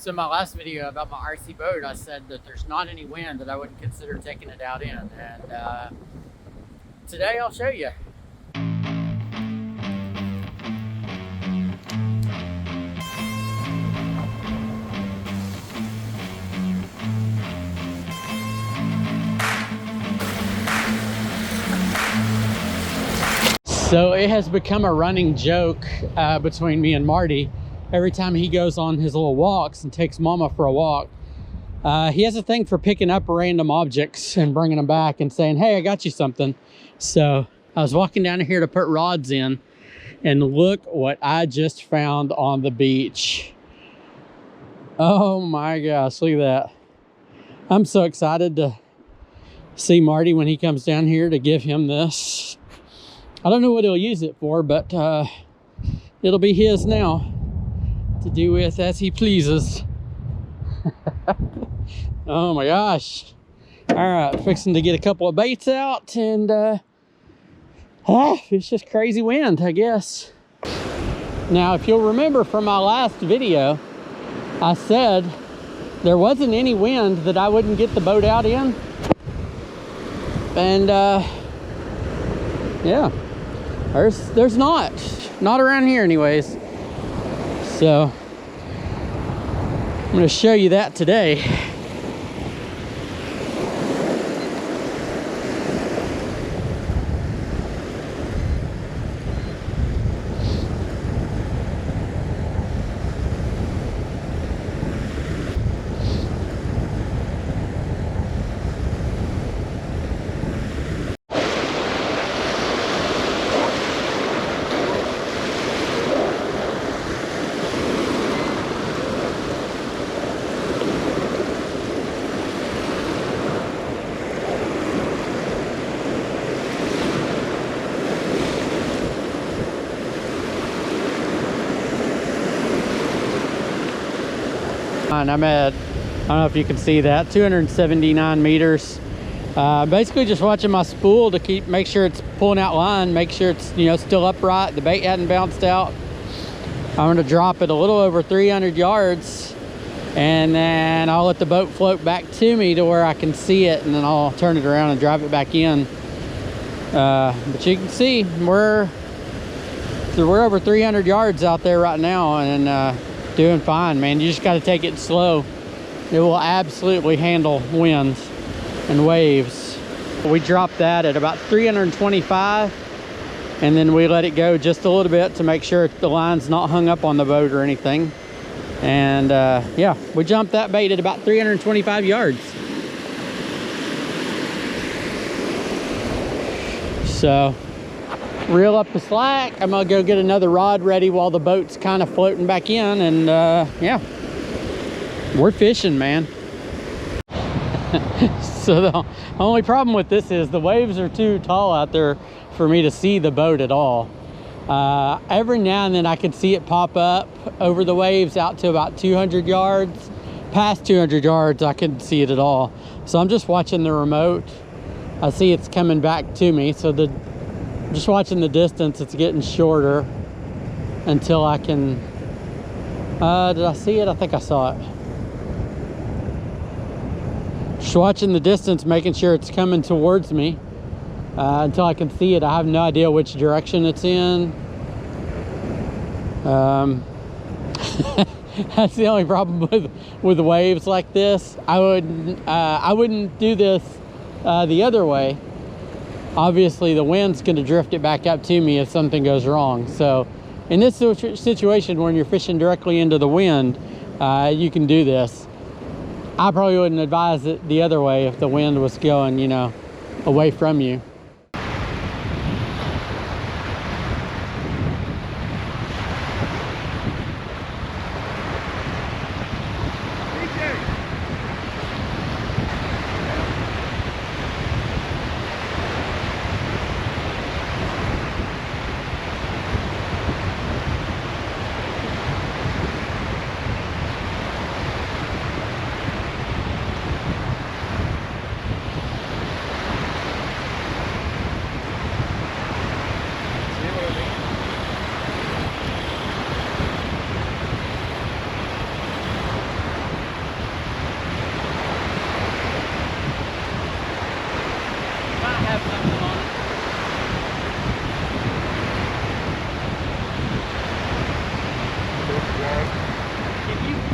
So my last video about my RC boat, I said that there's not any wind that I wouldn't consider taking it out in, and today I'll show you. So it has become a running joke between me and Marty. Every time he goes on his little walks and takes Mama for a walk, he has a thing for picking up random objects and bringing them back and saying, "Hey, I got you something." So I was walking down here to put rods in, and look what I just found on the beach. Oh my gosh, look at that. I'm so excited to see Marty when he comes down here to give him this. I don't know what he'll use it for, but it'll be his now to do with as he pleases. Oh my gosh. All right, fixing to get a couple of baits out, and it's just crazy wind, I guess. Now, if you'll remember from my last video, I said there wasn't any wind that I wouldn't get the boat out in. And yeah, there's not around here anyways. So I'm going to show you that today. I'm at, I don't know if you can see that, 279 meters. Basically just watching my spool to make sure it's pulling out line, make sure it's, you know, still upright, the bait hadn't bounced out. I'm going to drop it a little over 300 yards, and then I'll let the boat float back to me to where I can see it, and then I'll turn it around and drive it back in. But you can see we're over 300 yards out there right now, and doing fine, man. You just got to take it slow. It will absolutely handle winds and waves. We dropped that at about 325, and then we let it go just a little bit to make sure the line's not hung up on the boat or anything. And yeah, we jumped that bait at about 325 yards. So reel up the slack. I'm gonna go get another rod ready while the boat's kind of floating back in, and yeah, we're fishing, man. So the only problem with this is the waves are too tall out there for me to see the boat at all. Every now and then I can see it pop up over the waves out to about 200 yards. Past 200 yards I couldn't see it at all. So I'm just watching the remote. I see it's coming back to me, so just watching the distance. It's getting shorter until I can, did I see it? I think I saw it. Just watching the distance, making sure it's coming towards me until I can see it. I have no idea which direction it's in. That's the only problem with waves like this. I wouldn't do this the other way. Obviously the wind's going to drift it back up to me if something goes wrong. So in this situation, when you're fishing directly into the wind, you can do this. I probably wouldn't advise it the other way if the wind was going, you know, away from you.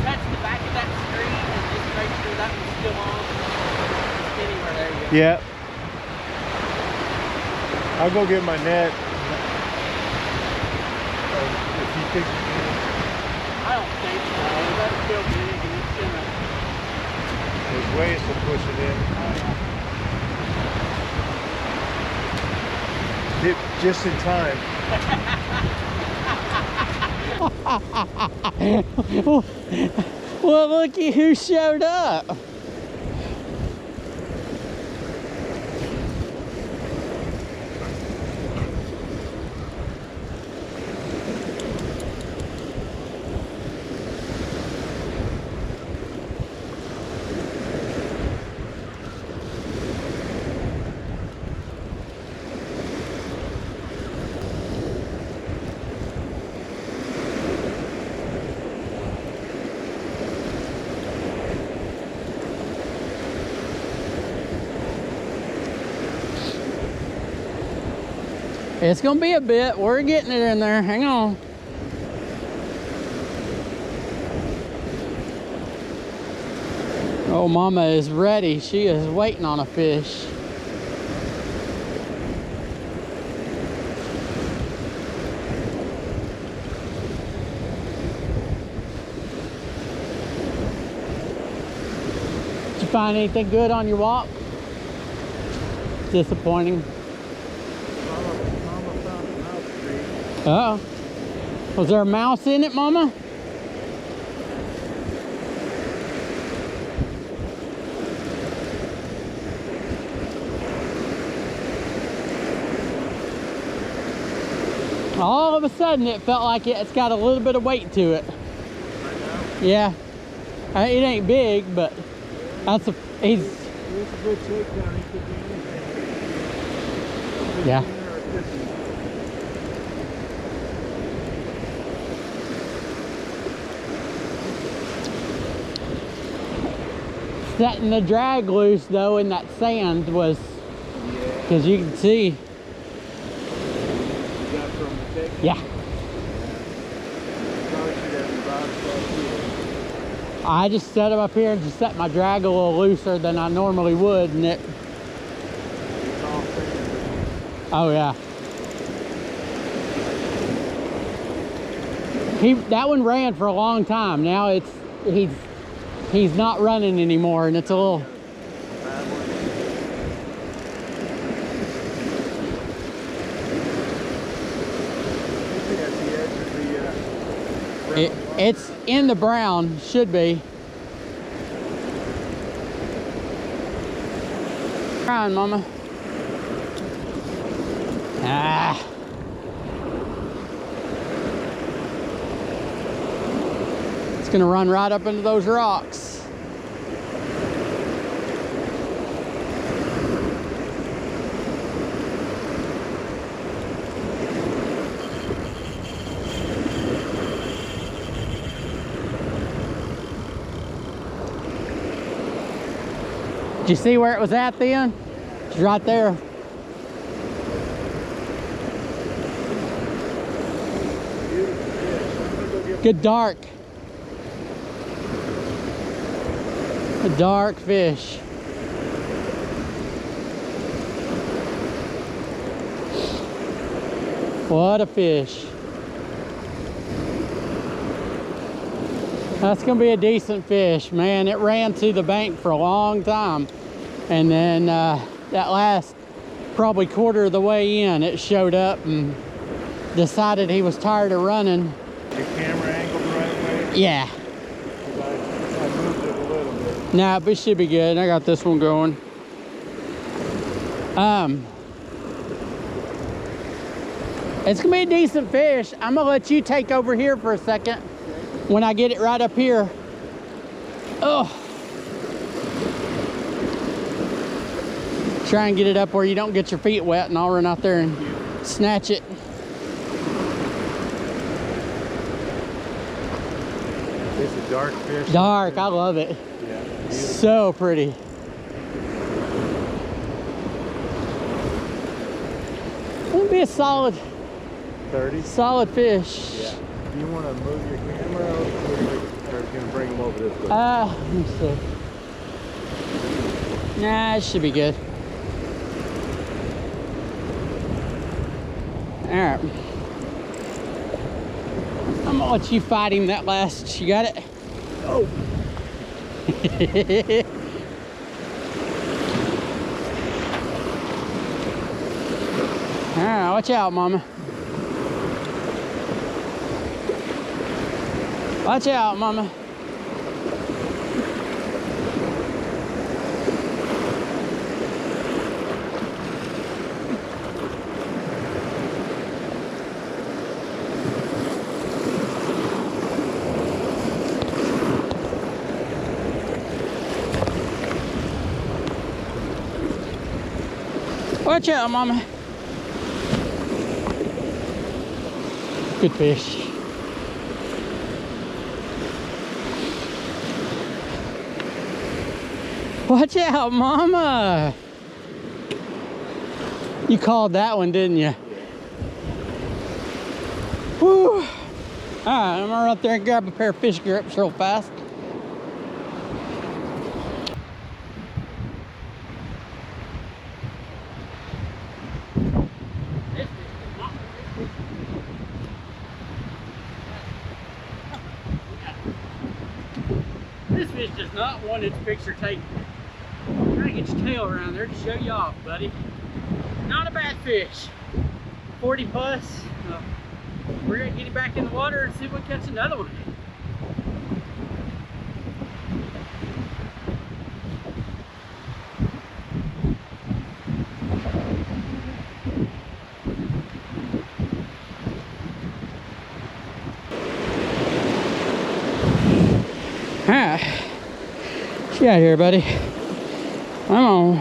touch the back of that screen and just make sure that one's still on. Anywhere, there you go. Yeah. I'll go get my net. If you think I don't think so. That's still big and it's gonna. there's ways to push it in. Dip just in time. Well, looky who showed up. It's gonna be a bit. We're getting it in there. Hang on. Oh, Mama is ready. She is waiting on a fish. Did you find anything good on your walk? Disappointing. Uh-oh. Was there a mouse in it, Mama? All of a sudden, it felt like it's got a little bit of weight to it. Yeah. It ain't big, but that's a, he's... It's a good takedown. He could be anything. Yeah. Setting the drag loose though in that sand was, because you can see. Yeah. I just set them up here and just set my drag a little looser than I normally would, and it. Oh yeah. That one ran for a long time. Now he's not running anymore, and it's a little. It's in the brown, should be. Trying, Mama. Ah. It's gonna run right up into those rocks. Did you see where it was at then? It's right there. Good dark. A dark fish. What a fish. That's gonna be a decent fish, man. It ran to the bank for a long time. And then that last probably quarter of the way in, it showed up and decided he was tired of running. Your camera angled the right way? Yeah. I moved it a little bit. Nah, but it should be good. I got this one going. It's gonna be a decent fish. I'm gonna let you take over here for a second when I get it right up here. Oh. Try and get it up where you don't get your feet wet, and I'll run out there and snatch it. It's a dark fish. Dark, I love it. Yeah. So pretty. It'll be a solid 30? Solid fish. Yeah. Do you want to move your camera over? he's gonna bring him over this way. Let me see. Nah, it should be good. All right. I'm gonna let you fight him that last. You got it? Oh. All right, watch out, mama. Watch out, mama. Watch out, mama. Good fish. Watch out, mama. You called that one, didn't you? Whew. All right, I'm gonna run up there and grab a pair of fish grips real fast. This fish does not want its picture taken. Try to get your tail around there to show you off, buddy. Not a bad fish. 40 plus. We're gonna get him back in the water and see if we catch another one. Alright. Get out here, buddy. Come on.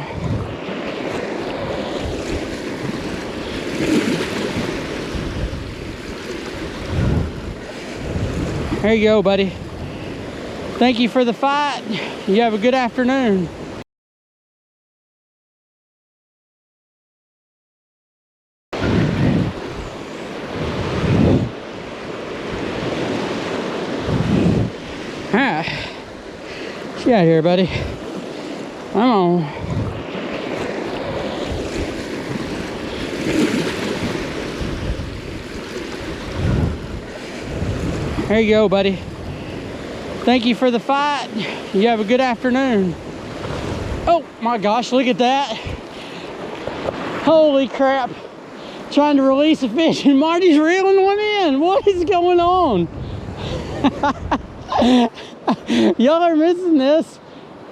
There you go, buddy. Thank you for the fight. You have a good afternoon. Alright. Get out here, buddy. Come on. There you go, buddy. Thank you for the fight. You have a good afternoon. Oh my gosh, look at that. Holy crap. Trying to release a fish and Marty's reeling one in. What is going on? Y'all are missing this.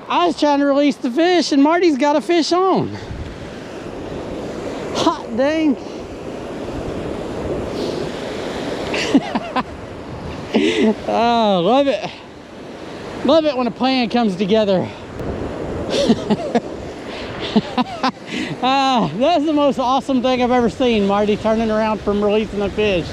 I was trying to release the fish and Marty's got a fish on. Hot dang. Oh, love it. Love it when a plan comes together. That's the most awesome thing I've ever seen, Marty turning around from releasing a fish.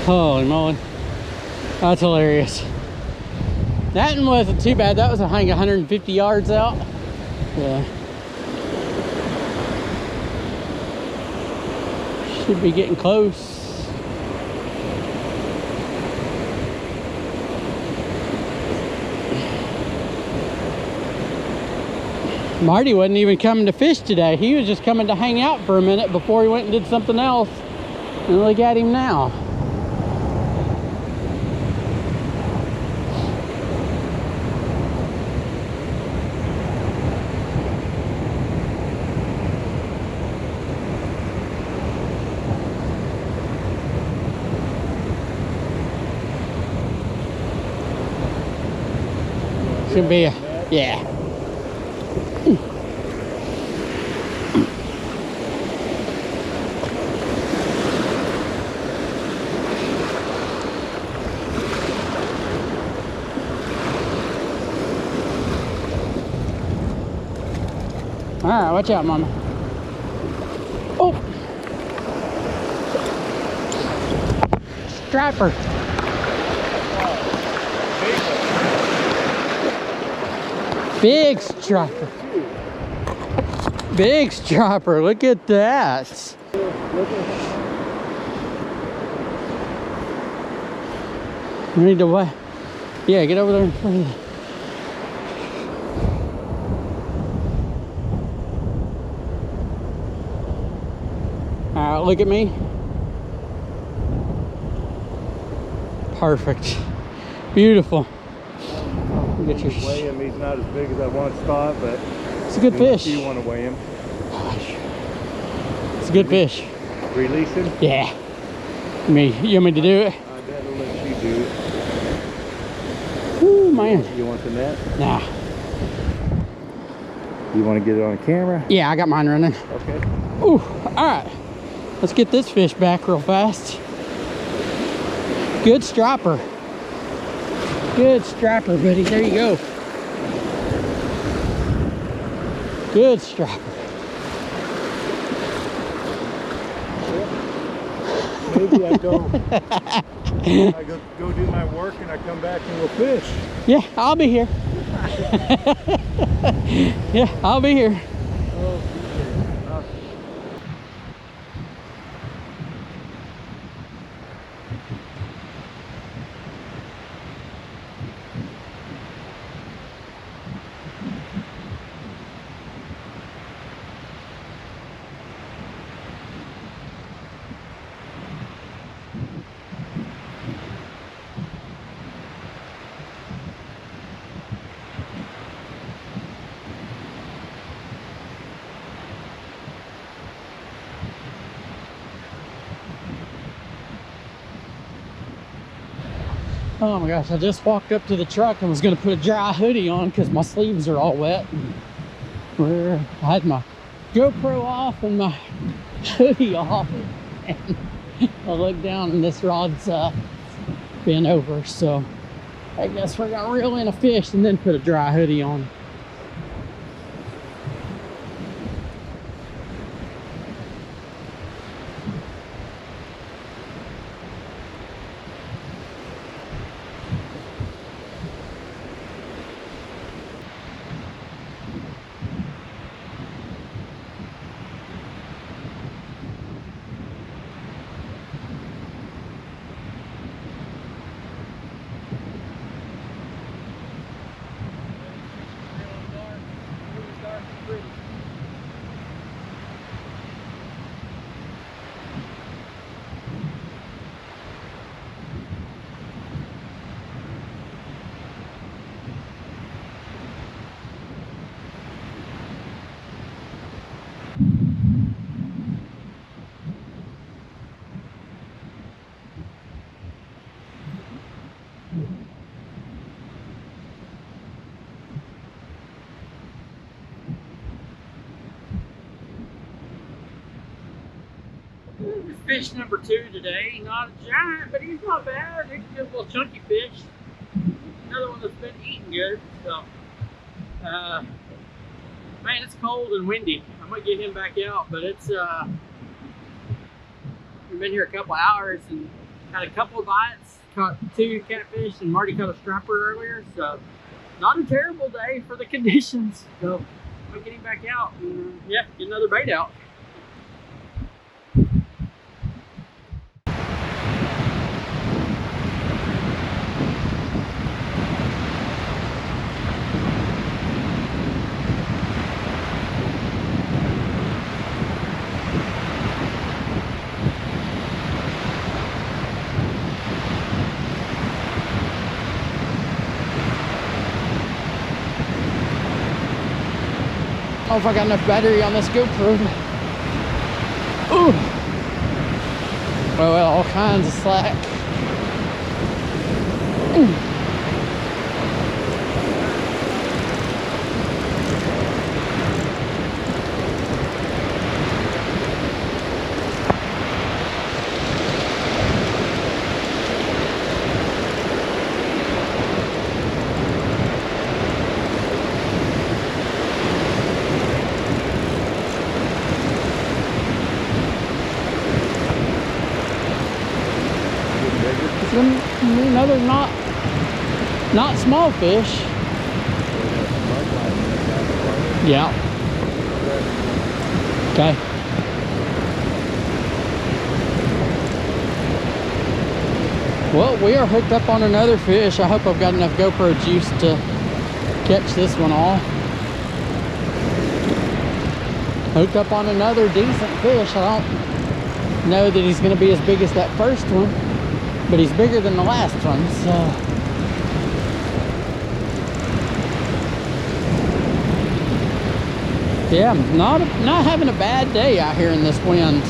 Holy moly. That's hilarious. That one wasn't too bad. That was I think 150 yards out. Yeah. Should be getting close. Marty wasn't even coming to fish today. He was just coming to hang out for a minute before he went and did something else. And look at him now. It's gonna be a, yeah. All right, watch out, mama. Oh, striper. Big striper. Big striper. Look at that. We need to wait. Yeah, get over there in front of the... All right, look at me. Perfect. Beautiful. Get your... Weigh him. He's not as big as I once thought, but it's a good fish. You want to weigh him? It's a good fish. Release him? Yeah. You want me to do it? I better let you do it. Ooh, man. You want the net? Nah. You want to get it on camera? Yeah, I got mine running. Okay. Ooh, all right. Let's get this fish back real fast. Good striper. Good striper, buddy. There you go. Good striper. Maybe I go do my work and I come back and we'll fish. Yeah, I'll be here. Yeah, I'll be here. Oh my gosh, I just walked up to the truck and was gonna put a dry hoodie on because my sleeves are all wet. I had my GoPro off and my hoodie off. And I looked down and this rod's bent over. So I guess we're gonna reel in a fish and then put a dry hoodie on. Fish number 2 today. Not a giant, but he's not bad. He's just a little chunky fish. Another one that's been eating good. So, man, it's cold and windy. I might get him back out, but it's we've been here a couple hours and had a couple of bites. Caught 2 catfish and Marty caught a striper earlier. So, not a terrible day for the conditions. So, I might get him back out and yeah, get another bait out. I don't know if I got enough battery on this GoPro. Ooh. Well, all kinds of slack. Ooh. Another not small fish. Yeah. Okay. Well, we are hooked up on another fish. I hope I've got enough GoPro juice to catch this one all. Hooked up on another decent fish. I don't know that he's going to be as big as that first one, but he's bigger than the last one, so. Yeah, not having a bad day out here in this wind.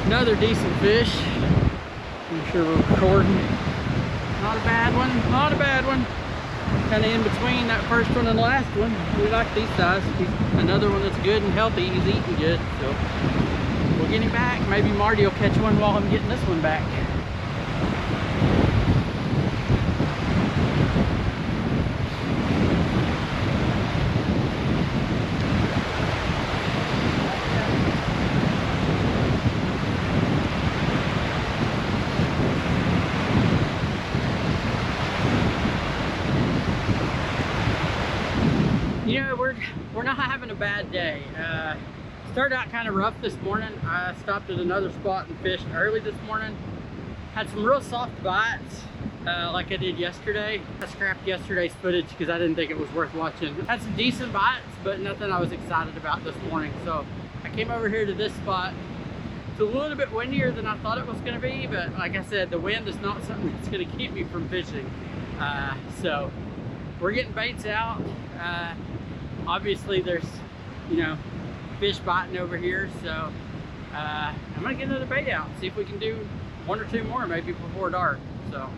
Another decent fish. I'm sure we're recording. Not a bad one, not a bad one. Kind of in between that first one and the last one. We like these size. Another one that's good and healthy. He's eating good, so we'll get him back. Maybe Marty will catch one while I'm getting this one back. You know, we're not having a bad day. Started out kind of rough this morning. I stopped at another spot and fished early this morning. Had some real soft bites, like I did yesterday. I scrapped yesterday's footage because I didn't think it was worth watching. Had some decent bites, but nothing I was excited about this morning. So I came over here to this spot. It's a little bit windier than I thought it was going to be, but like I said, the wind is not something that's going to keep me from fishing. So we're getting baits out. Obviously there's, you know, fish biting over here, so I'm gonna get another bait out and see if we can do one or two more maybe before dark. So